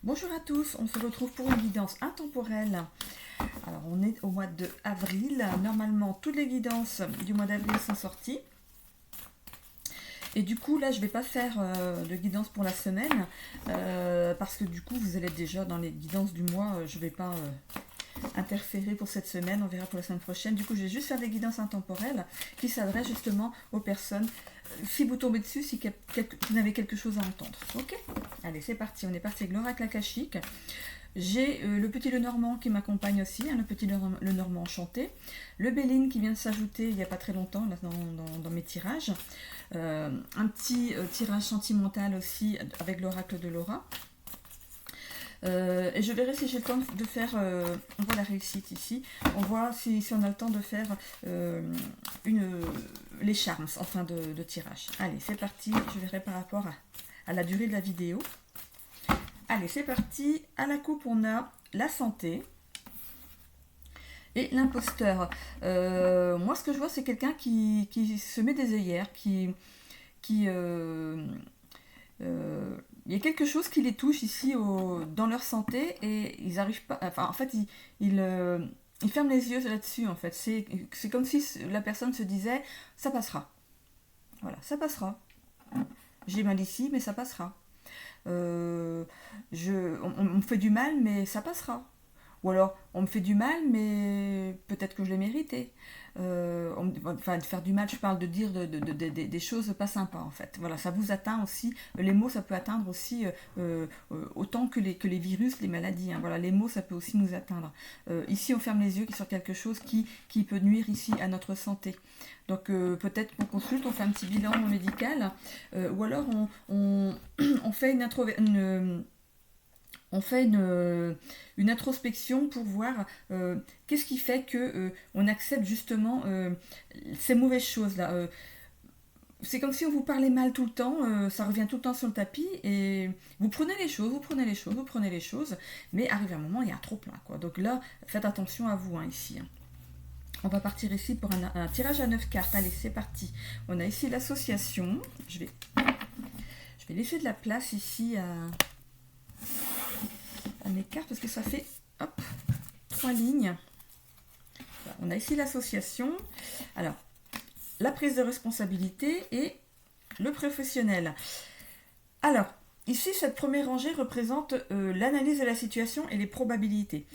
Bonjour à tous, on se retrouve pour une guidance intemporelle. Alors on est au mois de avril, normalement toutes les guidances du mois d'avril sont sorties. Et du coup là je vais pas faire de guidance pour la semaine parce que du coup vous allez être déjà dans les guidances du mois, je vais pas interférer pour cette semaine, on verra pour la semaine prochaine. Du coup je vais juste faire des guidances intemporelles qui s'adressent justement aux personnes. Si vous tombez dessus, si vous avez quelque chose à entendre. Ok. Allez, c'est parti. On est parti avec l'oracle akashique. J'ai le petit Lenormand qui m'accompagne aussi, hein, le petit Lenormand enchanté. Le Béline qui vient de s'ajouter il n'y a pas très longtemps là, dans mes tirages. Un petit tirage sentimental aussi avec l'oracle de Laura. Et je verrai si j'ai le temps de faire, on voit la réussite ici, on voit si on a le temps de faire les charmes en fin de tirage. Allez, c'est parti, je verrai par rapport à la durée de la vidéo. Allez, c'est parti, à la coupe on a la santé et l'imposteur. Moi ce que je vois c'est quelqu'un qui se met des œillères, il y a quelque chose qui les touche ici dans leur santé et ils n'arrivent pas. Enfin, en fait, ils ferment les yeux là-dessus. En fait, c'est comme si la personne se disait, ça passera. Voilà, ça passera. J'ai mal ici, mais ça passera. On me fait du mal, mais ça passera. Ou alors, on me fait du mal, mais peut-être que je l'ai mérité. Enfin, de faire du mal, je parle de dire des choses pas sympas, en fait. Voilà, ça vous atteint aussi. Les mots, ça peut atteindre aussi autant que les virus, les maladies. Hein. Voilà, les mots, ça peut aussi nous atteindre. Ici, on ferme les yeux sur quelque chose qui peut nuire ici à notre santé. Donc, peut-être qu'on consulte, on fait un petit bilan médical, ou alors on fait une introspection pour voir qu'est-ce qui fait que on accepte justement ces mauvaises choses là. C'est comme si on vous parlait mal tout le temps, ça revient tout le temps sur le tapis et vous prenez les choses, mais arrive un moment il y a un trop plein quoi. Donc là faites attention à vous hein, ici. Hein. On va partir ici pour un tirage à 9 cartes. Allez c'est parti. On a ici l'association. Je vais laisser de la place ici à mes cartes parce que ça fait hop, 3 lignes. Voilà, on a ici l'association. Alors, la prise de responsabilité et le professionnel. Alors, ici, cette première rangée représente l'analyse de la situation et les probabilités.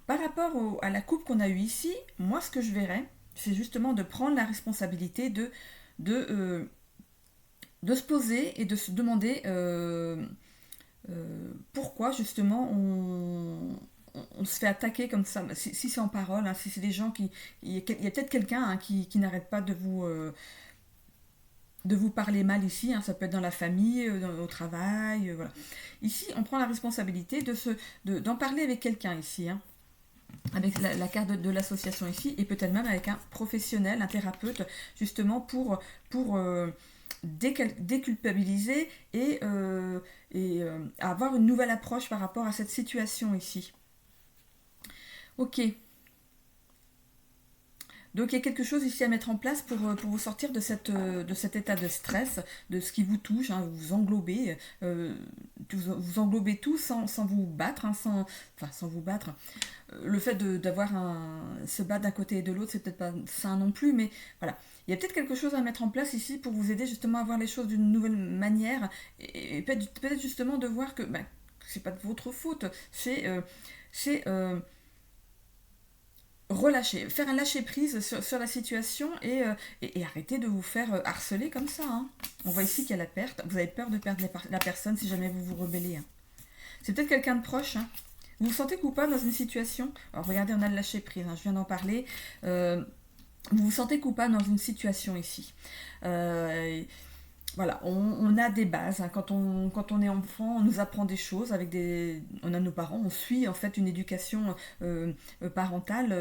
Par rapport à la coupe qu'on a eue ici, moi, ce que je verrais, c'est justement de prendre la responsabilité de se poser et de se demander pourquoi justement on se fait attaquer comme ça, si c'est en parole, hein, si c'est des gens qui... Il y a peut-être quelqu'un hein, qui n'arrête pas de vous parler mal ici, hein, ça peut être dans la famille, au travail, voilà. Ici, on prend la responsabilité d'en parler avec quelqu'un ici, hein, avec la carte de l'association ici, et peut-être même avec un professionnel, un thérapeute, justement pour déculpabiliser et avoir une nouvelle approche par rapport à cette situation ici. Ok. Donc il y a quelque chose ici à mettre en place pour vous sortir de cet état de stress, de ce qui vous touche, hein, vous englobez, vous englobez tout sans vous battre, hein, sans vous battre. Le fait d'avoir se battre d'un côté et de l'autre, c'est peut-être pas sain non plus, mais voilà. Il y a peut-être quelque chose à mettre en place ici pour vous aider justement à voir les choses d'une nouvelle manière et peut-être justement de voir que c'est pas de votre faute, c'est relâcher, faire un lâcher prise sur la situation et arrêter de vous faire harceler comme ça. Hein. On voit ici qu'il y a la perte. Vous avez peur de perdre la personne si jamais vous vous rebellez. Hein. C'est peut-être quelqu'un de proche. Hein. Vous vous sentez coupable dans une situation. Alors regardez, on a le lâcher prise. Hein, je viens d'en parler. Vous vous sentez coupable dans une situation ici. Voilà, on a des bases. Hein. Quand on est enfant, on nous apprend des choses on a nos parents, on suit en fait une éducation parentale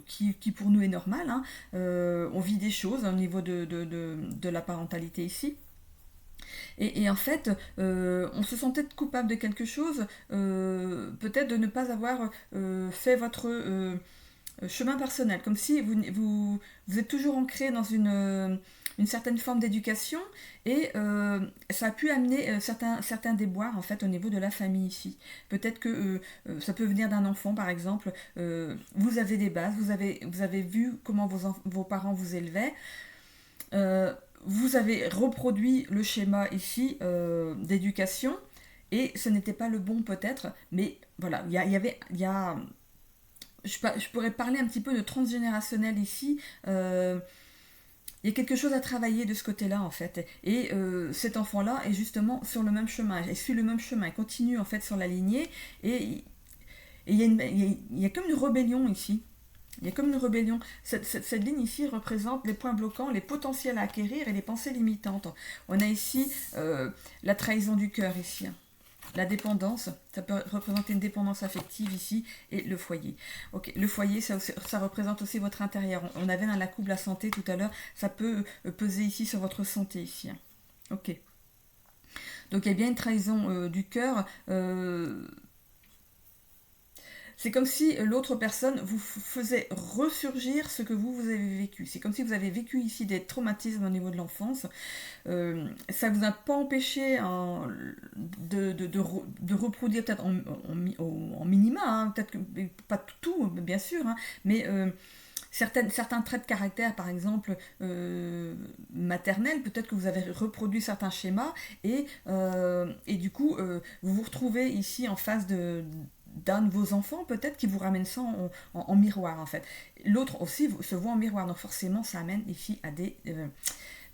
qui pour nous est normale. Hein. On vit des choses au niveau de la parentalité ici. Et en fait, on se sent peut-être coupable de quelque chose, peut-être de ne pas avoir fait votre chemin personnel, comme si vous êtes toujours ancré dans une certaine forme d'éducation et ça a pu amener certains déboires en fait au niveau de la famille ici. Peut-être que ça peut venir d'un enfant par exemple, vous avez des bases, vous avez vu comment vos parents vous élevaient, euh, vous avez reproduit le schéma ici d'éducation et ce n'était pas le bon peut-être, mais voilà, je pourrais parler un petit peu de transgénérationnel ici. Il y a quelque chose à travailler de ce côté-là en fait. Et cet enfant-là est justement sur le même chemin, il suit le même chemin, il continue en fait sur la lignée et il y a comme une rébellion ici. Il y a comme une rébellion. Cette ligne ici représente les points bloquants, les potentiels à acquérir et les pensées limitantes. On a ici la trahison du cœur ici. La dépendance, ça peut représenter une dépendance affective ici, et le foyer. Ok, le foyer, ça représente aussi votre intérieur. On avait dans la coupe la santé tout à l'heure, ça peut peser ici sur votre santé ici. Ok. Donc il y a bien une trahison du cœur. C'est comme si l'autre personne vous faisait ressurgir ce que vous avez vécu. C'est comme si vous avez vécu ici des traumatismes au niveau de l'enfance. Ça ne vous a pas empêché de reproduire peut-être en minima, hein, peut-être que pas tout, bien sûr, hein, mais certains traits de caractère, par exemple maternels, peut-être que vous avez reproduit certains schémas et du coup vous vous retrouvez ici en face d'un de vos enfants peut-être qui vous ramène ça en miroir en fait. L'autre aussi se voit en miroir, donc forcément ça amène ici à des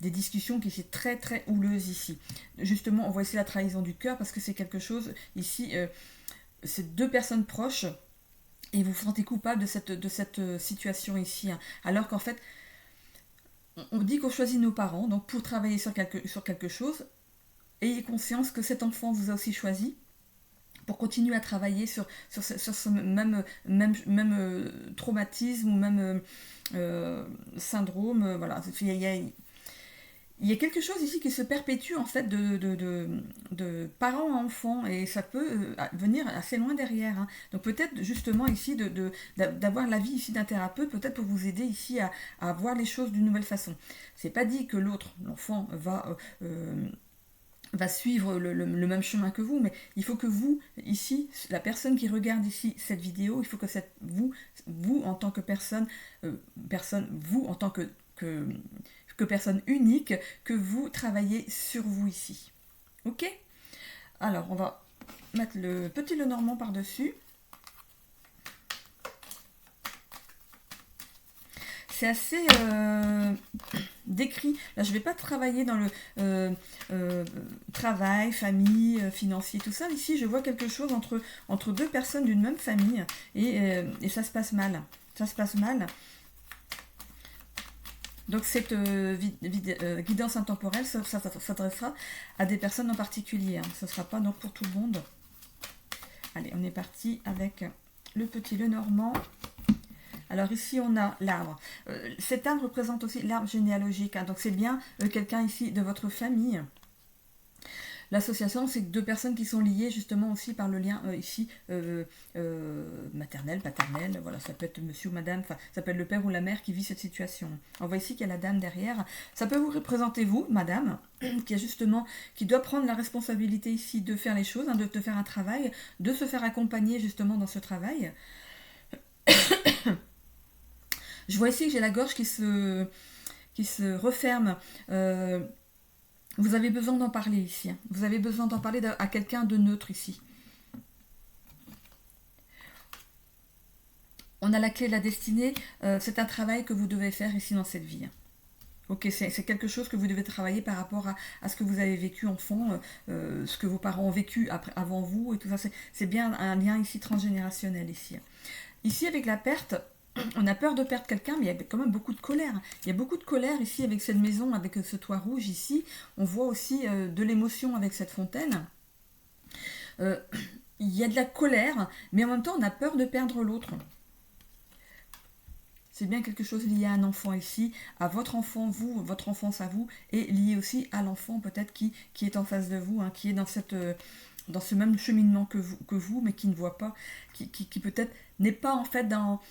discussions qui sont très très houleuses ici. Justement on voit ici la trahison du cœur parce que c'est quelque chose ici, c'est deux personnes proches et vous vous sentez coupable de cette situation ici, hein. Alors qu'en fait on dit qu'on choisit nos parents donc pour travailler sur quelque chose, ayez conscience que cet enfant vous a aussi choisi pour continuer à travailler sur ce même traumatisme ou même syndrome. Voilà. Il y a quelque chose ici qui se perpétue en fait de parents à enfants et ça peut venir assez loin derrière, hein. Donc peut-être justement ici d'avoir l'avis ici d'un thérapeute, peut-être pour vous aider ici à voir les choses d'une nouvelle façon. C'est pas dit que l'enfant va suivre le même chemin que vous, mais il faut que vous, ici, la personne qui regarde ici cette vidéo, il faut que vous en tant que personne, vous en tant que personne unique, que vous travaillez sur vous ici. Ok ? Alors, on va mettre le petit Lenormand par-dessus. C'est assez décrit. Là, je ne vais pas travailler dans le travail, famille, financier, tout ça. Ici, je vois quelque chose entre deux personnes d'une même famille et ça se passe mal. Ça se passe mal. Donc cette guidance intemporelle, ça s'adressera à des personnes en particulier, hein. Ce ne sera pas donc pour tout le monde. Allez, on est parti avec le petit Lenormand. Alors ici on a l'arbre. Cet arbre représente aussi l'arbre généalogique, hein. Donc c'est bien quelqu'un ici de votre famille. L'association, c'est deux personnes qui sont liées justement aussi par le lien ici maternel, paternel, voilà, ça peut être monsieur ou madame, ça peut être le père ou la mère qui vit cette situation. On voit ici qu'il y a la dame derrière. Ça peut vous représenter vous, madame, qui doit prendre la responsabilité ici de faire les choses, hein, de faire un travail, de se faire accompagner justement dans ce travail. Je vois ici que j'ai la gorge qui se referme. Vous avez besoin d'en parler ici. Vous avez besoin d'en parler à quelqu'un de neutre ici. On a la clé de la destinée. C'est un travail que vous devez faire ici dans cette vie. Ok, c'est quelque chose que vous devez travailler par rapport à ce que vous avez vécu enfant, ce que vos parents ont vécu avant vous et tout ça. C'est bien un lien ici transgénérationnel ici. Ici avec la perte, on a peur de perdre quelqu'un, mais il y a quand même beaucoup de colère. Il y a beaucoup de colère ici avec cette maison, avec ce toit rouge ici. On voit aussi de l'émotion avec cette fontaine. Il y a de la colère, mais en même temps on a peur de perdre l'autre. C'est bien quelque chose lié à un enfant ici, à votre enfant, vous, votre enfance à vous, et lié aussi à l'enfant peut-être qui est en face de vous, hein, qui est dans ce même cheminement que vous, mais qui ne voit pas, qui peut-être n'est pas en fait dans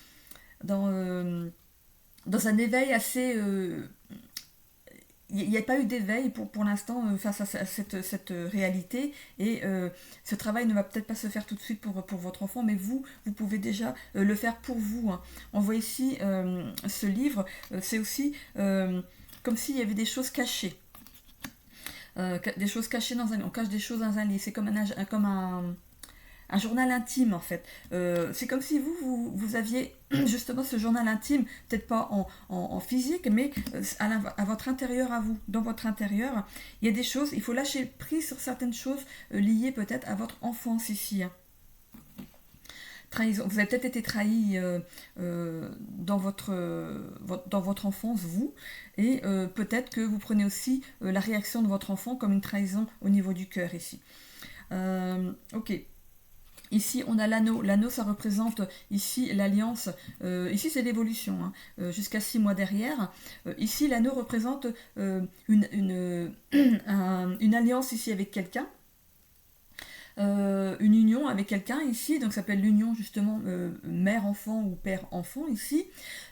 un éveil assez il n'y a pas eu d'éveil pour l'instant face à cette réalité, et ce travail ne va peut-être pas se faire tout de suite pour votre enfant, mais vous pouvez déjà le faire pour vous, hein. On voit ici ce livre, c'est aussi comme s'il y avait des choses cachées. Des choses cachées on cache des choses dans un livre, c'est comme un journal intime en fait. C'est comme si vous aviez justement ce journal intime, peut-être pas en physique, mais à votre intérieur, à vous. Dans votre intérieur, il y a des choses, il faut lâcher prise sur certaines choses liées peut-être à votre enfance ici, hein. Trahison. Vous avez peut-être été trahi dans votre enfance, vous, et peut-être que vous prenez aussi la réaction de votre enfant comme une trahison au niveau du cœur ici. Ok. Ici, on a l'anneau. L'anneau, ça représente ici l'alliance. Ici, c'est l'évolution, hein, jusqu'à 6 mois derrière. Ici, l'anneau représente une alliance ici avec quelqu'un. Une union avec quelqu'un ici, donc ça s'appelle l'union justement mère-enfant ou père-enfant ici.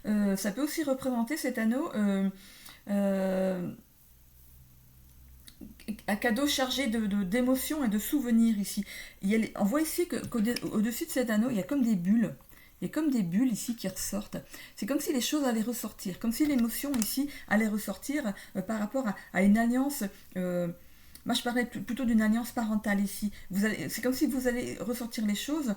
Ça peut aussi représenter cet anneau un cadeau chargé d'émotions et de souvenirs ici. On voit ici qu'au-dessus de cet anneau, il y a comme des bulles. Il y a comme des bulles ici qui ressortent. C'est comme si les choses allaient ressortir, comme si l'émotion ici allait ressortir par rapport à une alliance. Moi, je parlais plutôt d'une alliance parentale ici. C'est comme si vous allez ressortir les choses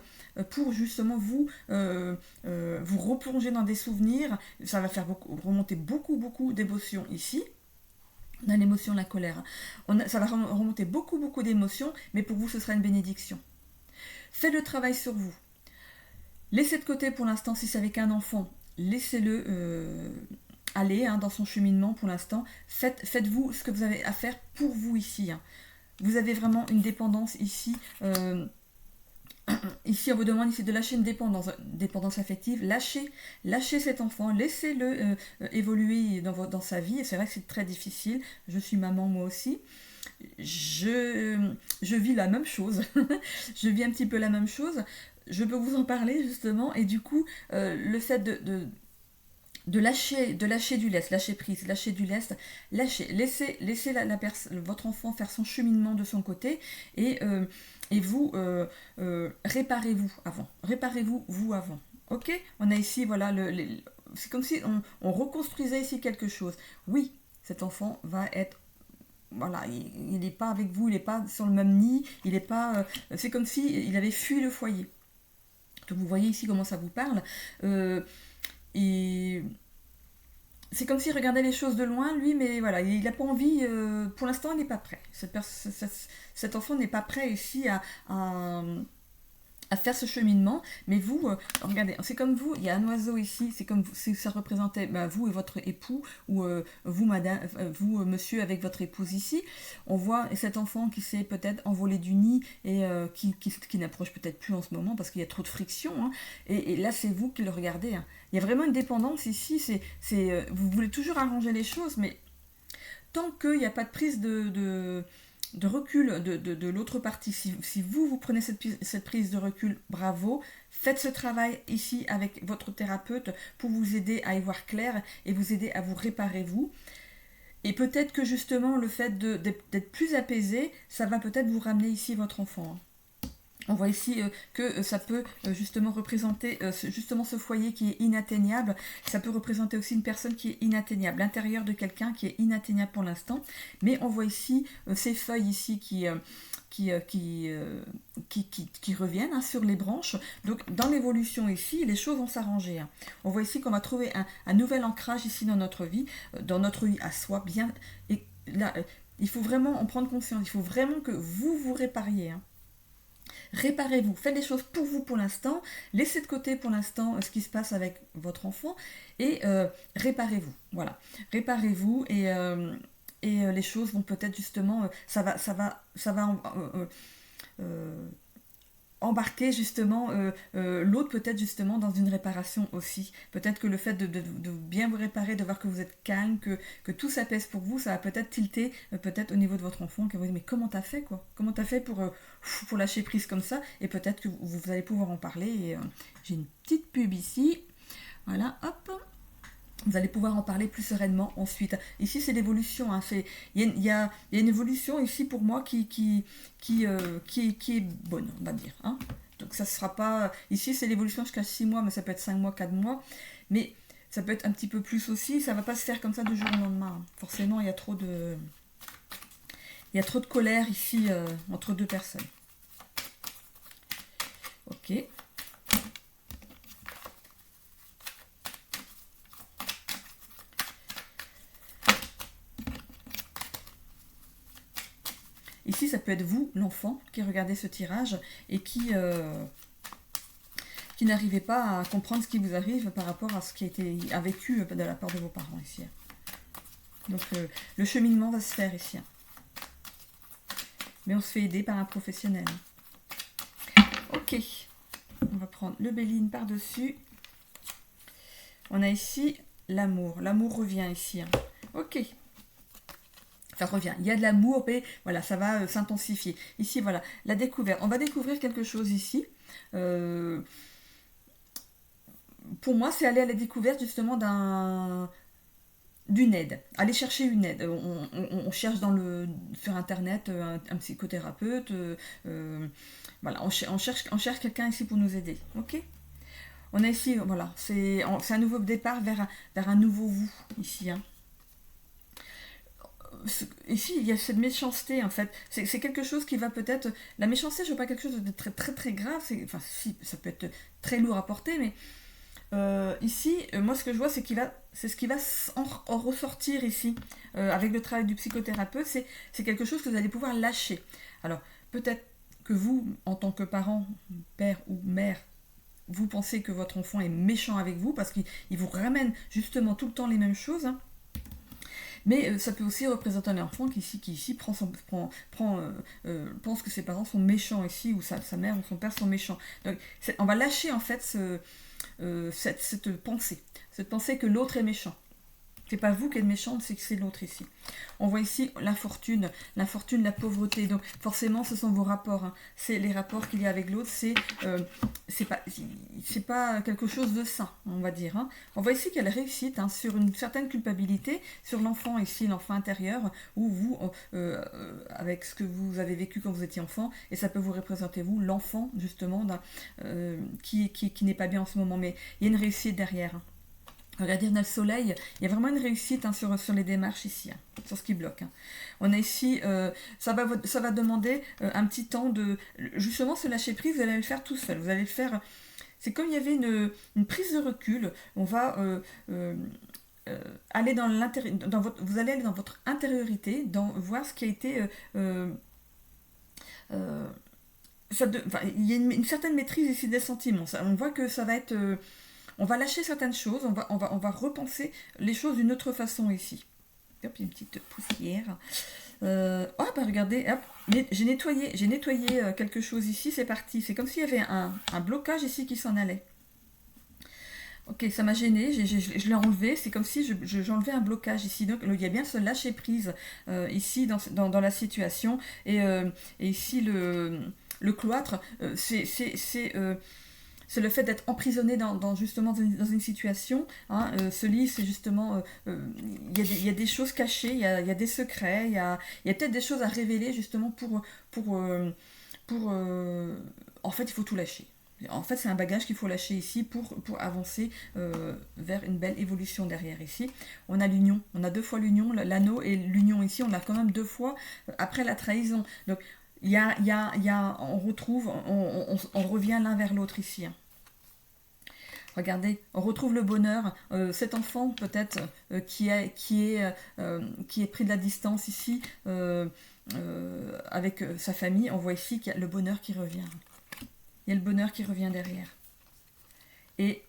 pour justement vous replonger dans des souvenirs. Ça va faire remonter beaucoup d'émotions ici. On a l'émotion, la colère. Ça va remonter beaucoup d'émotions, mais pour vous, ce sera une bénédiction. Faites le travail sur vous. Laissez de côté pour l'instant, si c'est avec un enfant, laissez-le aller dans son cheminement pour l'instant. Faites-vous ce que vous avez à faire pour vous ici, hein. Vous avez vraiment une dépendance ici. Ici, on vous demande ici de lâcher une dépendance affective. Lâchez cet enfant, laissez-le évoluer dans sa vie. Et c'est vrai que c'est très difficile. Je suis maman moi aussi. Je vis la même chose. Je vis un petit peu la même chose. Je peux vous en parler justement. Et du coup, le fait de lâcher du lest, lâcher prise, lâcher du lest, laissez votre enfant faire son cheminement de son côté, et vous réparez-vous avant. Ok, on a ici voilà c'est comme si on reconstruisait ici quelque chose. Oui, cet enfant va être voilà, il n'est pas avec vous, il n'est pas sur le même nid, il n'est pas c'est comme si il avait fui le foyer. Donc vous voyez ici comment ça vous parle. Et c'est comme s'il regardait les choses de loin, lui, mais voilà, il n'a pas envie, pour l'instant, il n'est pas prêt. Cet enfant n'est pas prêt ici à faire ce cheminement, mais vous, regardez, c'est comme vous, il y a un oiseau ici, c'est comme si ça représentait vous et votre époux, ou vous, madame, vous, monsieur, avec votre épouse ici. On voit cet enfant qui s'est peut-être envolé du nid et qui n'approche peut-être plus en ce moment parce qu'il y a trop de friction, hein. Et là, c'est vous qui le regardez, hein. Il y a vraiment une dépendance ici, vous voulez toujours arranger les choses, mais tant qu'il n'y a pas de prise de recul de l'autre partie, si vous prenez cette prise de recul, bravo, faites ce travail ici avec votre thérapeute pour vous aider à y voir clair et vous aider à vous réparer vous. Et peut-être que justement le fait d'être plus apaisé, ça va peut-être vous ramener ici votre enfant, hein. On voit ici que ça peut justement représenter justement ce foyer qui est inatteignable. Ça peut représenter aussi une personne qui est inatteignable, l'intérieur de quelqu'un qui est inatteignable pour l'instant. Mais on voit ici ces feuilles ici qui reviennent sur les branches. Donc dans l'évolution ici, les choses vont s'arranger, hein. On voit ici qu'on va trouver un nouvel ancrage ici dans notre vie à soi bien. Et là, il faut vraiment en prendre conscience. Il faut vraiment que vous répariez, hein. Réparez-vous, faites les choses pour vous pour l'instant, laissez de côté pour l'instant ce qui se passe avec votre enfant et réparez-vous, voilà, réparez-vous et les choses vont peut-être justement, ça va embarquer justement l'autre peut-être justement dans une réparation aussi. Peut-être que le fait de bien vous réparer, de voir que vous êtes calme, que tout s'apaise pour vous, ça va peut-être tilter peut-être au niveau de votre enfant, qui va vous dire mais comment t'as fait quoi? Comment t'as fait pour lâcher prise comme ça? Et peut-être que vous allez pouvoir en parler. Et j'ai une petite pub ici. Voilà, hop. Vous allez pouvoir en parler plus sereinement ensuite. Ici, c'est l'évolution. Hein. Il y a une évolution ici pour moi qui est bonne, on va dire. Hein. Donc ça ne sera pas... Ici, c'est l'évolution jusqu'à 6 mois, mais ça peut être 5 mois, 4 mois. Mais ça peut être un petit peu plus aussi. Ça ne va pas se faire comme ça du jour au lendemain. Hein. Forcément, il y a trop de colère ici entre deux personnes. Ok. Ici, ça peut être vous, l'enfant, qui regardez ce tirage et qui n'arrivez pas à comprendre ce qui vous arrive par rapport à ce qui a été vécu de la part de vos parents ici. Donc, le cheminement va se faire ici. Mais on se fait aider par un professionnel. Ok. On va prendre le Béline par-dessus. On a ici l'amour. L'amour revient ici. Ok. Ça revient. Il y a de l'amour, mais voilà, ça va s'intensifier. Ici, voilà, la découverte. On va découvrir quelque chose ici. Pour moi, c'est aller à la découverte justement d'une aide. Aller chercher une aide. On cherche sur Internet un psychothérapeute. Voilà, on cherche quelqu'un ici pour nous aider. Ok. On a ici, voilà, c'est un nouveau départ vers un nouveau vous ici. Hein. Ici, il y a cette méchanceté, en fait. C'est quelque chose qui va peut-être... La méchanceté, je ne veux pas quelque chose de très, très, très grave. Enfin, si, ça peut être très lourd à porter, mais ici, moi, ce que je vois, c'est ce qui va en ressortir ici, avec le travail du psychothérapeute, c'est quelque chose que vous allez pouvoir lâcher. Alors, peut-être que vous, en tant que parent, père ou mère, vous pensez que votre enfant est méchant avec vous, parce qu'il vous ramène justement tout le temps les mêmes choses, hein. Mais ça peut aussi représenter un enfant qui ici pense que ses parents sont méchants ici, ou sa mère ou son père sont méchants. Donc on va lâcher en fait cette pensée que l'autre est méchant. C'est pas vous qui êtes méchante, c'est que c'est l'autre ici. On voit ici l'infortune, la pauvreté. Donc forcément, ce sont vos rapports. Hein. C'est les rapports qu'il y a avec l'autre. C'est pas quelque chose de sain, on va dire. Hein. On voit ici qu'elle réussit sur une certaine culpabilité, sur l'enfant ici, l'enfant intérieur, où vous, avec ce que vous avez vécu quand vous étiez enfant, et ça peut vous représenter vous, l'enfant justement, qui n'est pas bien en ce moment. Mais il y a une réussite derrière. Hein. Regardez, on a le soleil, il y a vraiment une réussite sur les démarches ici, hein, sur ce qui bloque. Hein. On a ici, ça va demander un petit temps de... Justement, ce lâcher prise, vous allez le faire tout seul. Vous allez le faire... C'est comme il y avait une prise de recul. On va aller dans l'intérieur... Vous allez aller dans votre intériorité, voir ce qui a été... il y a une certaine maîtrise ici des sentiments. On voit que ça va être... on va lâcher certaines choses, on va repenser les choses d'une autre façon ici. Hop, il y a une petite poussière. Regardez, hop, j'ai nettoyé quelque chose ici, c'est parti. C'est comme s'il y avait un blocage ici qui s'en allait. Ok, ça m'a gêné, je l'ai enlevé, c'est comme si j'enlevais un blocage ici. Donc il y a bien ce lâcher prise ici dans la situation. Et ici, le cloître, c'est le fait d'être emprisonné justement dans une situation. Hein. Ce lit, c'est justement... il y a des choses cachées, il y a des secrets, il y a peut-être des choses à révéler justement en fait, il faut tout lâcher. En fait, c'est un bagage qu'il faut lâcher ici pour avancer vers une belle évolution derrière ici. On a l'union, on a 2 fois l'union, l'anneau et l'union ici, on l'a quand même 2 fois après la trahison. Donc, on retrouve, on revient l'un vers l'autre ici. Hein. Regardez, on retrouve le bonheur. Cet enfant peut-être qui est pris de la distance ici avec sa famille, on voit ici qu'il y a le bonheur qui revient. Il y a le bonheur qui revient derrière. Et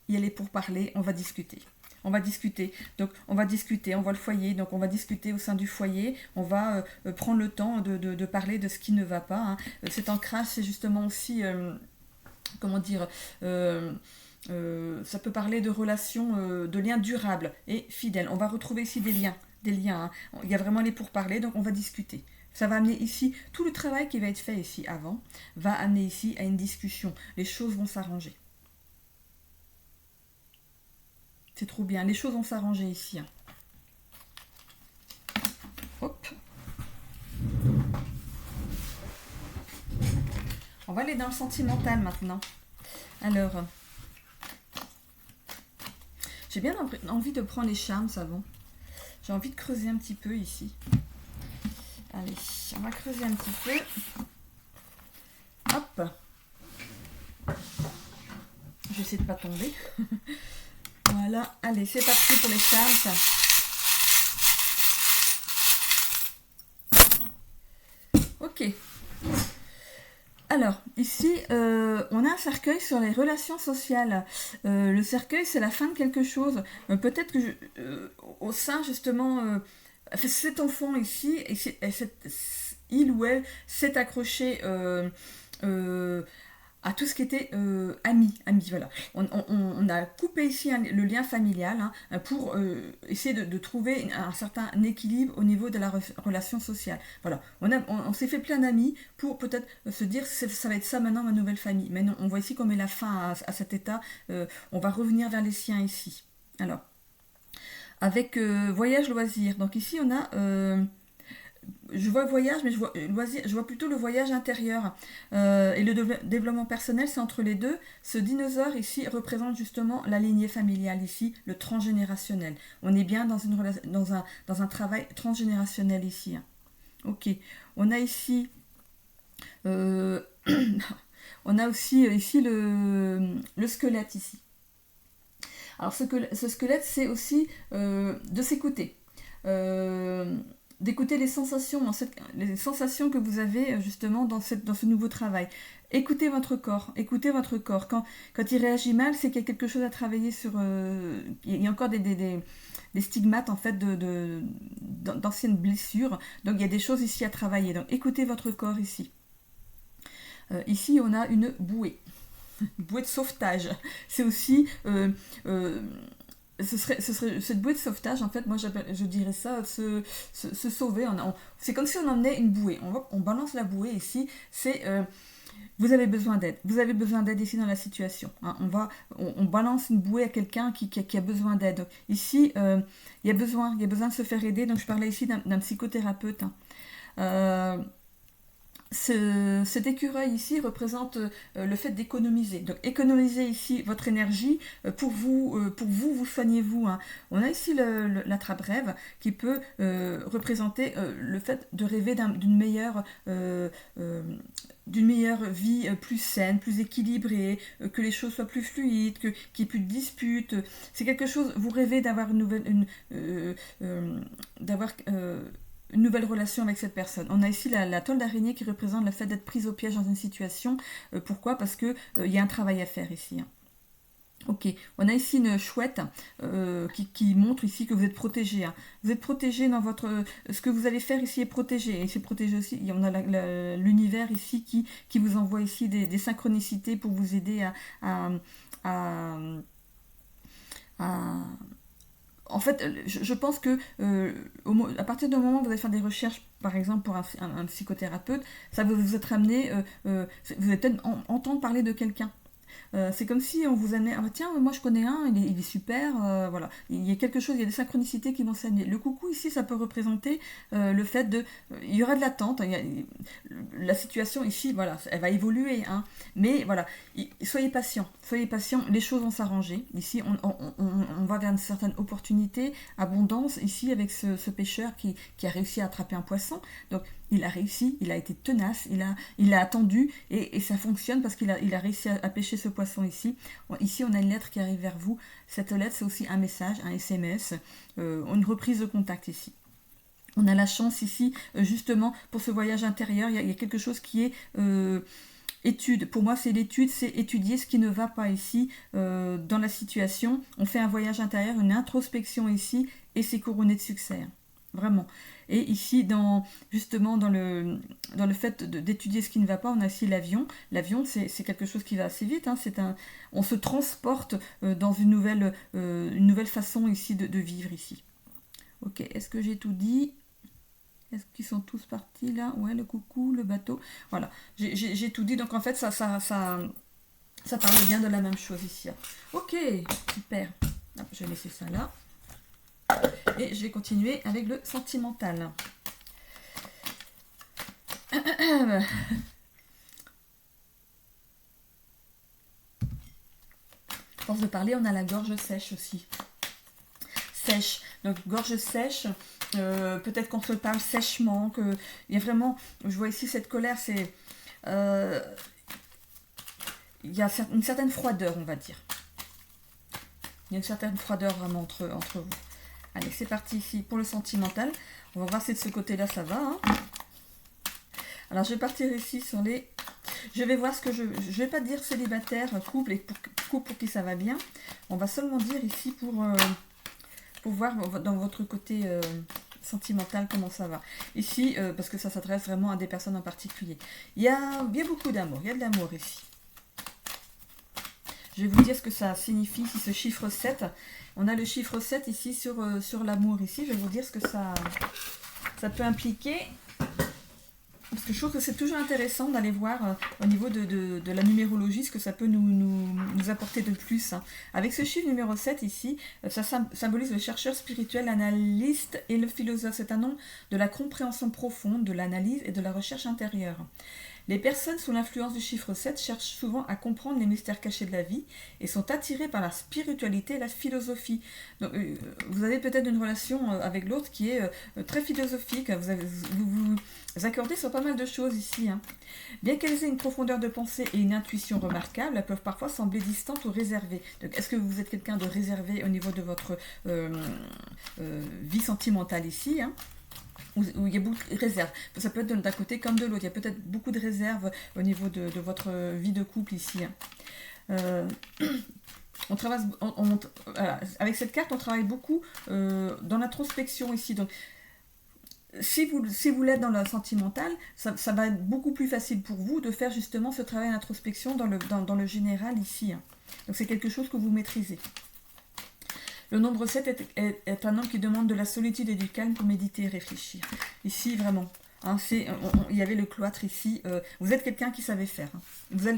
il y a les pourparlers, on va discuter. On va discuter, on voit le foyer, donc on va discuter au sein du foyer, on va prendre le temps de parler de ce qui ne va pas. Hein. Cet ancrage, c'est justement aussi, ça peut parler de relations, de liens durables et fidèles. On va retrouver ici des liens. Hein. Il y a vraiment les pourparlers, donc on va discuter. Ça va amener ici, tout le travail qui va être fait ici avant, va amener ici à une discussion. Les choses vont s'arranger. C'est trop bien. Les choses vont s'arranger ici. Hein. Hop. On va aller dans le sentimental maintenant. Alors, j'ai bien envie de prendre les charmes savon. J'ai envie de creuser un petit peu ici. Allez, on va creuser un petit peu. Hop. Je vais essayer de ne pas tomber. Voilà, allez, c'est parti pour les charmes. Ok. Alors, ici, on a un cercueil sur les relations sociales. Le cercueil, c'est la fin de quelque chose. Peut-être que au sein, justement, cet enfant ici, il ou elle s'est accroché à tout ce qui était ami, voilà. On a coupé ici le lien familial pour essayer de trouver un certain équilibre au niveau de la relation sociale. Voilà, on s'est fait plein d'amis pour peut-être se dire ça va être ça maintenant ma nouvelle famille. Mais non, on voit ici qu'on met la fin à cet état. On va revenir vers les siens ici. Alors, avec voyage loisir. Donc ici on a je vois voyage, mais je vois plutôt le voyage intérieur. Et le développement personnel, c'est entre les deux. Ce dinosaure ici représente justement la lignée familiale ici, le transgénérationnel. On est bien dans un travail transgénérationnel ici. Hein. Ok. On a ici... on a aussi ici le squelette ici. Alors ce squelette, c'est aussi de s'écouter. D'écouter les sensations que vous avez justement dans ce nouveau travail. Écoutez votre corps. Quand il réagit mal, c'est qu'il y a quelque chose à travailler sur... il y a encore des stigmates en fait d'anciennes blessures. Donc il y a des choses ici à travailler. Donc écoutez votre corps ici. Ici, on a une bouée. Une bouée de sauvetage. C'est aussi... ce serait cette bouée de sauvetage, en fait, moi je dirais ça, se sauver. C'est comme si on emmenait une bouée. On balance la bouée ici. C'est vous avez besoin d'aide. Vous avez besoin d'aide ici dans la situation. Hein. On balance une bouée à quelqu'un qui a besoin d'aide. Ici, il y a besoin de se faire aider. Donc je parlais ici d'un psychothérapeute. Hein. Cet écureuil ici représente le fait d'économiser. Donc économisez ici votre énergie pour vous soignez-vous. Hein. On a ici la trappe-rêve qui peut représenter le fait de rêver d'une meilleure vie plus saine, plus équilibrée, que les choses soient plus fluides, qu'il n'y ait plus de disputes. C'est quelque chose, vous rêvez d'avoir une nouvelle relation avec cette personne. On a ici la toile d'araignée qui représente le fait d'être prise au piège dans une situation. Pourquoi ? Parce qu'il y a un travail à faire ici. Hein. Ok, on a ici une chouette qui montre ici que vous êtes protégé. Hein. Vous êtes protégé dans votre... ce que vous allez faire ici est protégé. Et c'est protégé aussi. On a l'univers ici qui vous envoie ici des synchronicités pour vous aider en fait, je pense que à partir du moment où vous allez faire des recherches, par exemple pour un psychothérapeute, ça va vous être amené, vous allez peut-être entendre parler de quelqu'un. C'est comme si on vous amenait, tiens, moi je connais un, il est super, voilà. Il y a quelque chose, il y a des synchronicités qui vont s'amener. Le coucou ici, ça peut représenter le fait il y aura de l'attente, hein, la situation ici, voilà, elle va évoluer, hein, mais voilà, soyez patient, les choses vont s'arranger. Ici, on va vers une certaine opportunité, abondance, ici avec ce pêcheur qui a réussi à attraper un poisson, donc il a réussi, il a été tenace, il a attendu et ça fonctionne parce qu'il a réussi à pêcher ce poisson ici. Ici, on a une lettre qui arrive vers vous. Cette lettre, c'est aussi un message, un SMS, une reprise de contact ici. On a la chance ici, justement, pour ce voyage intérieur, il y a quelque chose qui est étude. Pour moi, c'est l'étude, c'est étudier ce qui ne va pas ici dans la situation. On fait un voyage intérieur, une introspection ici et c'est couronné de succès. Vraiment. Et ici, justement, dans le fait d'étudier ce qui ne va pas, on a ici l'avion. L'avion, c'est quelque chose qui va assez vite. Hein. On se transporte dans une nouvelle façon ici de vivre ici. Ok, est-ce que j'ai tout dit ? Est-ce qu'ils sont tous partis là ? Ouais, le coucou, le bateau. Voilà, j'ai tout dit. Donc en fait, ça parle bien de la même chose ici. Ok, super. Hop, je vais laisser ça là. Et je vais continuer avec le sentimental. À force de parler, on a la gorge sèche aussi. Sèche. Donc gorge sèche, peut-être qu'on se parle sèchement, que il y a vraiment, je vois ici cette colère, c'est il y a une certaine froideur, on va dire. Il y a une certaine froideur vraiment entre vous. Allez, c'est parti ici pour le sentimental. On va voir si de ce côté-là ça va. Hein. Alors je vais partir ici sur les... Je vais voir ce que je... Je vais pas dire célibataire, couple et couple pour qui ça va bien. On va seulement dire ici pour voir dans votre côté sentimental comment ça va. Ici, parce que ça s'adresse vraiment à des personnes en particulier. Il y a bien beaucoup d'amour. Il y a de l'amour ici. Je vais vous dire ce que ça signifie ici, ce chiffre 7. On a le chiffre 7 ici sur l'amour ici. Je vais vous dire ce que ça peut impliquer. Parce que je trouve que c'est toujours intéressant d'aller voir au niveau de la numérologie ce que ça peut nous apporter de plus. Hein. Avec ce chiffre numéro 7 ici, ça symbolise le chercheur spirituel, l'analyste et le philosophe. C'est un nom de la compréhension profonde, de l'analyse et de la recherche intérieure. Les personnes sous l'influence du chiffre 7 cherchent souvent à comprendre les mystères cachés de la vie et sont attirées par la spiritualité et la philosophie. Donc, vous avez peut-être une relation avec l'autre qui est très philosophique. Vous accordez sur pas mal de choses ici. Hein. Bien qu'elles aient une profondeur de pensée et une intuition remarquable, elles peuvent parfois sembler distantes ou réservées. Est-ce que vous êtes quelqu'un de réservé au niveau de votre vie sentimentale ici, hein, où il y a beaucoup de réserves. Ça peut être d'un côté comme de l'autre. Il y a peut-être beaucoup de réserves au niveau de votre vie de couple ici. On travaille, voilà. Avec cette carte, on travaille beaucoup dans l'introspection ici. Donc, si vous l'êtes dans le sentimental, ça va être beaucoup plus facile pour vous de faire justement ce travail d'introspection dans le général ici. Hein. Donc, c'est quelque chose que vous maîtrisez. Le nombre 7 est un nombre qui demande de la solitude et du calme pour méditer et réfléchir. Ici, vraiment, hein, il y avait le cloître ici. Vous êtes quelqu'un qui savait faire. Hein.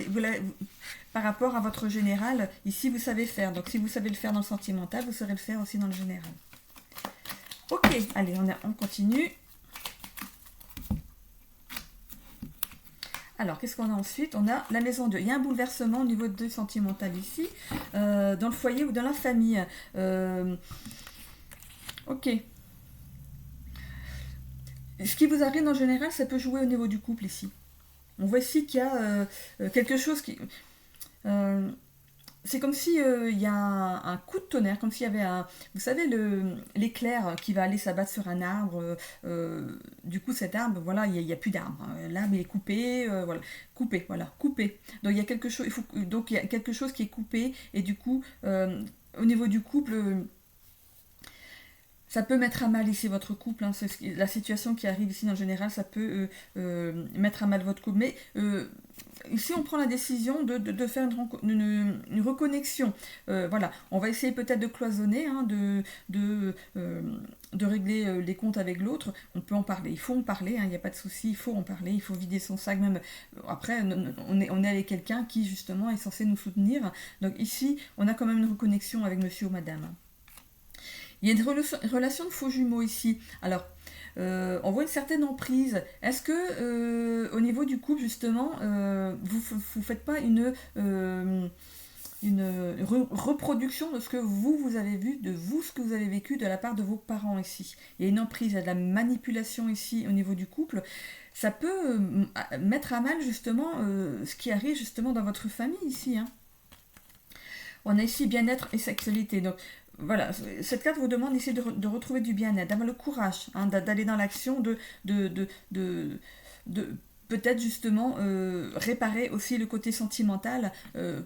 Par rapport à votre général, ici, vous savez faire. Donc, si vous savez le faire dans le sentimental, vous saurez le faire aussi dans le général. Ok, allez, on continue. Alors, qu'est-ce qu'on a ensuite? On a la maison 2. Il y a un bouleversement au niveau de sentimental ici, dans le foyer ou dans la famille. Ok. Ce qui vous arrive en général, ça peut jouer au niveau du couple ici. On voit ici qu'il y a quelque chose qui... c'est comme si il y a un coup de tonnerre, comme s'il y avait vous savez, l'éclair qui va aller s'abattre sur un arbre. Du coup, cet arbre, voilà, il n'y a plus d'arbre. Hein. L'arbre, il est coupé, voilà, coupé, voilà, coupé. Donc il y a quelque chose, donc il y a quelque chose qui est coupé, et du coup, au niveau du couple, ça peut mettre à mal ici votre couple. Hein. La situation qui arrive ici en général, ça peut mettre à mal votre couple. Mais ici, on prend la décision de faire une reconnexion. Voilà, on va essayer peut-être de cloisonner, hein, de régler les comptes avec l'autre. On peut en parler. Il faut en parler, il n'y a pas de souci. Il faut en parler. Il faut vider son sac. Même après, on est avec quelqu'un qui, justement, est censé nous soutenir. Donc ici, on a quand même une reconnexion avec monsieur ou madame. Il y a une relation de faux jumeaux ici. Alors, on voit une certaine emprise. Est-ce que, au niveau du couple, justement, vous ne faites pas une reproduction de ce que vous avez vu, ce que vous avez vécu de la part de vos parents ici? Il y a une emprise, il y a de la manipulation ici au niveau du couple. Ça peut mettre à mal, justement, ce qui arrive, justement, dans votre famille ici. Hein. On a ici bien-être et sexualité. Donc, voilà, cette carte vous demande ici de retrouver du bien-être, d'avoir le courage, hein, d'aller dans l'action, de peut-être justement réparer aussi le côté sentimental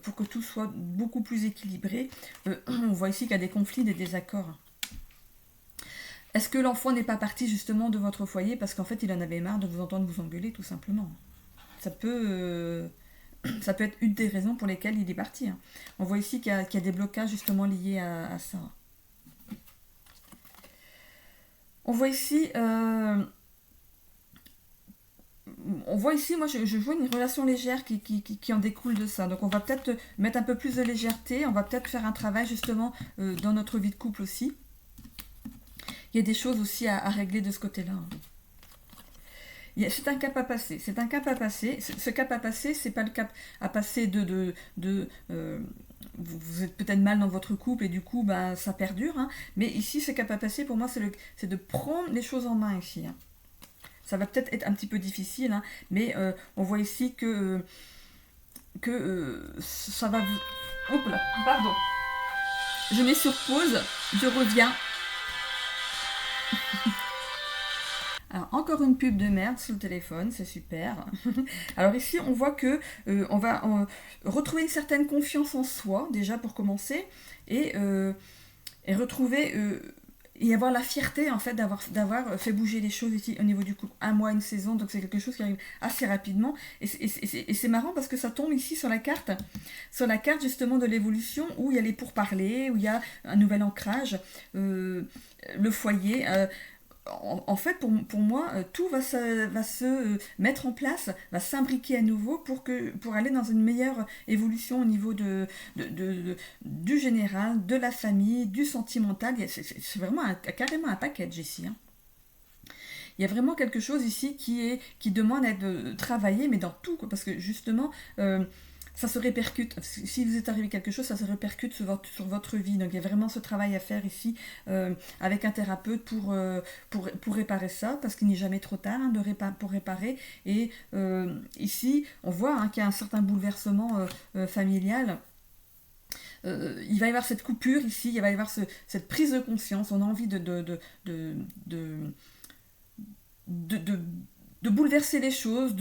pour que tout soit beaucoup plus équilibré. On voit ici qu'il y a des conflits, des désaccords. Est-ce que l'enfant n'est pas parti justement de votre foyer parce qu'en fait il en avait marre de vous entendre vous engueuler tout simplement? Ça peut être une des raisons pour lesquelles il est parti. Hein. On voit ici qu'il y a des blocages justement liés à ça. On voit ici, on voit ici, moi je vois une relation légère qui en découle de ça. Donc on va peut-être mettre un peu plus de légèreté, on va peut-être faire un travail justement dans notre vie de couple aussi. Il y a des choses aussi à régler de ce côté-là. C'est un cap à passer. C'est un cap à passer. Ce cap à passer, c'est pas le cap à passer vous êtes peut-être mal dans votre couple et du coup, ben, ça perdure. Hein. Mais ici, ce cap à passer, pour moi, c'est de prendre les choses en main ici. Hein. Ça va peut-être être un petit peu difficile, hein, mais on voit ici que ça va vous... Hop là, pardon. Je mets sur pause, je reviens. Alors, encore une pub de merde sur le téléphone, c'est super. Alors ici, on voit que on va retrouver une certaine confiance en soi, déjà pour commencer, et retrouver et avoir la fierté en fait d'avoir fait bouger les choses ici au niveau du couple. Un mois, une saison, donc c'est quelque chose qui arrive assez rapidement. Et c'est marrant parce que ça tombe ici sur la carte justement de l'évolution où il y a les pourparlers, où il y a un nouvel ancrage, le foyer. En fait, pour moi, tout va se mettre en place, va s'imbriquer à nouveau pour aller dans une meilleure évolution au niveau du général, de la famille, du sentimental. C'est vraiment carrément un package ici. Hein. Il y a vraiment quelque chose ici qui demande à être travaillé, mais dans tout, quoi, parce que justement... ça se répercute, si vous est arrivé quelque chose, ça se répercute sur votre vie. Donc il y a vraiment ce travail à faire ici avec un thérapeute pour réparer ça, parce qu'il n'est jamais trop tard hein, pour réparer. Et ici, on voit hein, qu'il y a un certain bouleversement familial. Il va y avoir cette coupure ici, il va y avoir cette prise de conscience. On a envie de bouleverser les choses,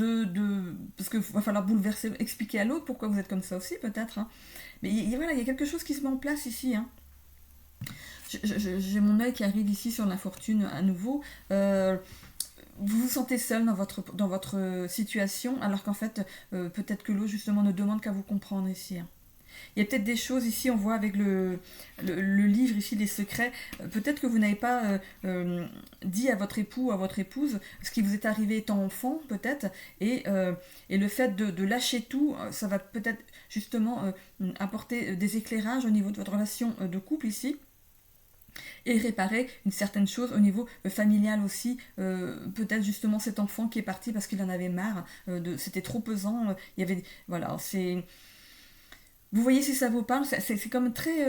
parce qu'il va falloir bouleverser, expliquer à l'autre pourquoi vous êtes comme ça aussi peut-être. Hein. Mais voilà, il y a quelque chose qui se met en place ici. Hein. J'ai mon œil qui arrive ici sur l'infortune à nouveau. Vous vous sentez seul dans votre situation, alors qu'en fait, peut-être que l'autre justement ne demande qu'à vous comprendre ici. Hein. Il y a peut-être des choses ici, on voit avec le livre ici, les secrets, peut-être que vous n'avez pas dit à votre époux ou à votre épouse ce qui vous est arrivé étant enfant, peut-être, et le fait de lâcher tout, ça va peut-être justement apporter des éclairages au niveau de votre relation de couple ici, et réparer une certaine chose au niveau familial aussi, peut-être justement cet enfant qui est parti parce qu'il en avait marre, c'était trop pesant, il y avait, voilà, c'est... Vous voyez si ça vous parle, c'est comme très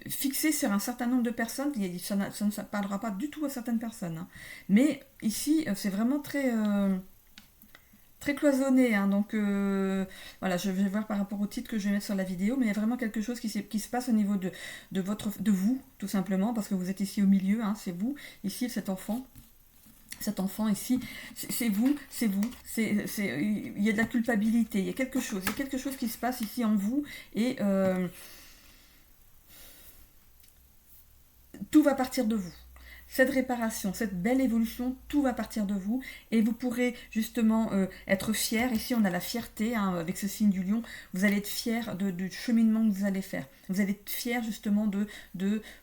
fixé sur un certain nombre de personnes. Ça ne parlera pas du tout à certaines personnes. Hein. Mais ici, c'est vraiment très cloisonné. Hein. Donc voilà, je vais voir par rapport au titre que je vais mettre sur la vidéo. Mais il y a vraiment quelque chose qui se passe au niveau de vous, tout simplement. Parce que vous êtes ici au milieu, hein, c'est vous, ici, cet enfant. Cet enfant ici, c'est vous, il y a de la culpabilité, il y a quelque chose qui se passe ici en vous et tout va partir de vous. Cette réparation, cette belle évolution, tout va partir de vous et vous pourrez justement être fier. Ici, on a la fierté hein, avec ce signe du lion. Vous allez être fier du cheminement que vous allez faire. Vous allez être fier justement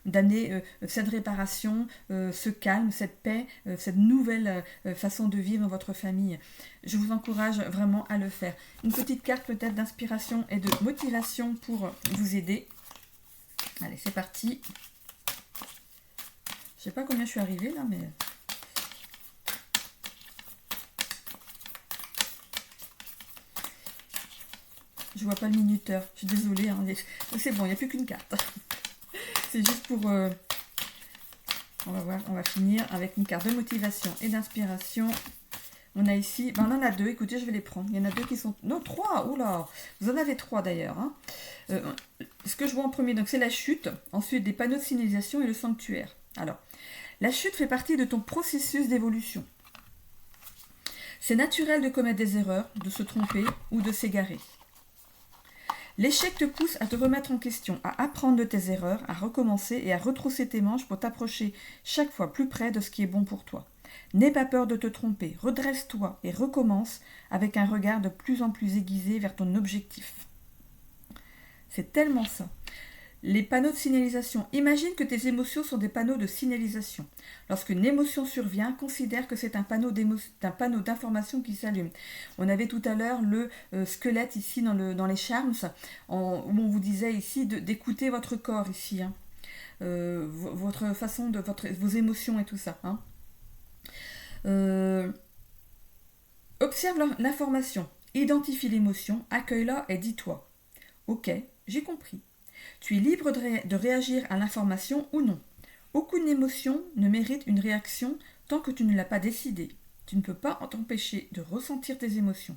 d'amener cette réparation, ce calme, cette paix, cette nouvelle façon de vivre dans votre famille. Je vous encourage vraiment à le faire. Une petite carte peut-être d'inspiration et de motivation pour vous aider. Allez, c'est parti. Je sais pas combien je suis arrivée là, mais... Je vois pas le minuteur. Je suis désolée. Hein. C'est bon, il n'y a plus qu'une carte. C'est juste pour... On va voir, on va finir avec une carte de motivation et d'inspiration. On a ici... Ben, on en a deux. Écoutez, je vais les prendre. Il y en a deux qui sont... Non, trois. Oula. Vous en avez trois d'ailleurs. Hein. Ce que je vois en premier, donc c'est la chute. Ensuite, des panneaux de signalisation et le sanctuaire. Alors, la chute fait partie de ton processus d'évolution. C'est naturel de commettre des erreurs, de se tromper ou de s'égarer. L'échec te pousse à te remettre en question, à apprendre de tes erreurs, à recommencer et à retrousser tes manches pour t'approcher chaque fois plus près de ce qui est bon pour toi. N'aie pas peur de te tromper, redresse-toi et recommence avec un regard de plus en plus aiguisé vers ton objectif. C'est tellement ça. Les panneaux de signalisation. Imagine que tes émotions sont des panneaux de signalisation. Lorsqu'une émotion survient, considère que c'est un panneau d'information qui s'allume. On avait tout à l'heure le squelette ici dans les charms, où on vous disait ici d'écouter votre corps ici, hein. Votre façon de vos émotions et tout ça, hein. Observe l'information, identifie l'émotion, accueille-la et dis-toi: ok, j'ai compris. Tu es libre de réagir à l'information ou non. Aucune émotion ne mérite une réaction tant que tu ne l'as pas décidée. Tu ne peux pas t'empêcher de ressentir tes émotions,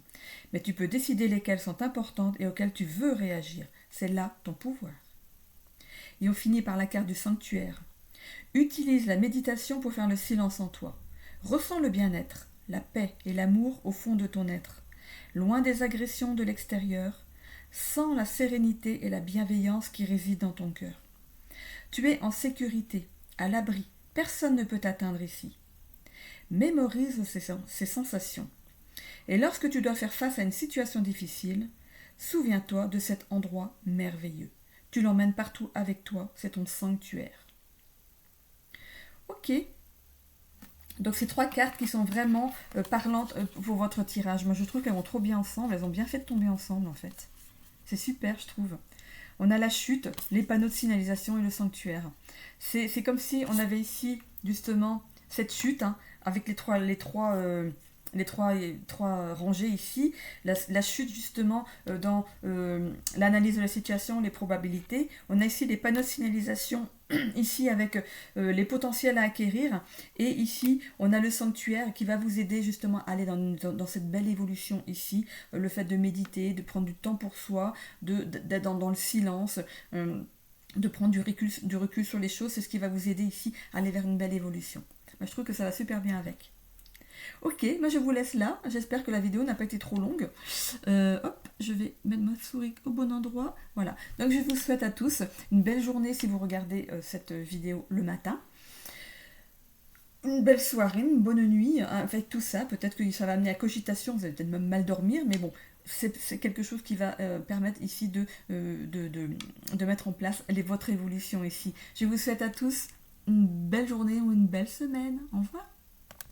mais tu peux décider lesquelles sont importantes et auxquelles tu veux réagir. C'est là ton pouvoir. Et on finit par la carte du sanctuaire. Utilise la méditation pour faire le silence en toi. Ressens le bien-être, la paix et l'amour au fond de ton être. Loin des agressions de l'extérieur, sens la sérénité et la bienveillance qui résident dans ton cœur. Tu es en sécurité, à l'abri. Personne ne peut t'atteindre ici. Mémorise ces sensations. Et lorsque tu dois faire face à une situation difficile, souviens-toi de cet endroit merveilleux. Tu l'emmènes partout avec toi, c'est ton sanctuaire. Ok. Donc ces 3 cartes qui sont vraiment parlantes pour votre tirage. Moi je trouve qu'elles vont trop bien ensemble, elles ont bien fait de tomber ensemble en fait. C'est super, je trouve. On a la chute, les panneaux de signalisation et le sanctuaire. C'est comme si on avait ici, justement, cette chute, hein, avec les trois rangées ici. La chute, justement, dans l'analyse de la situation, les probabilités. On a ici les panneaux de signalisation, ici avec les potentiels à acquérir. Et ici, on a le sanctuaire qui va vous aider, justement, à aller dans cette belle évolution ici. Le fait de méditer, de prendre du temps pour soi, d'être dans le silence, de prendre du recul sur les choses. C'est ce qui va vous aider ici à aller vers une belle évolution. Moi, je trouve que ça va super bien avec. Ok, moi je vous laisse là. J'espère que la vidéo n'a pas été trop longue. Hop, je vais mettre ma souris au bon endroit. Voilà. Donc je vous souhaite à tous une belle journée si vous regardez cette vidéo le matin. Une belle soirée, une bonne nuit avec tout ça. Peut-être que ça va amener à cogitation. Vous allez peut-être même mal dormir, mais bon, c'est quelque chose qui va permettre ici de mettre en place votre évolution ici. Je vous souhaite à tous une belle journée ou une belle semaine. Au revoir.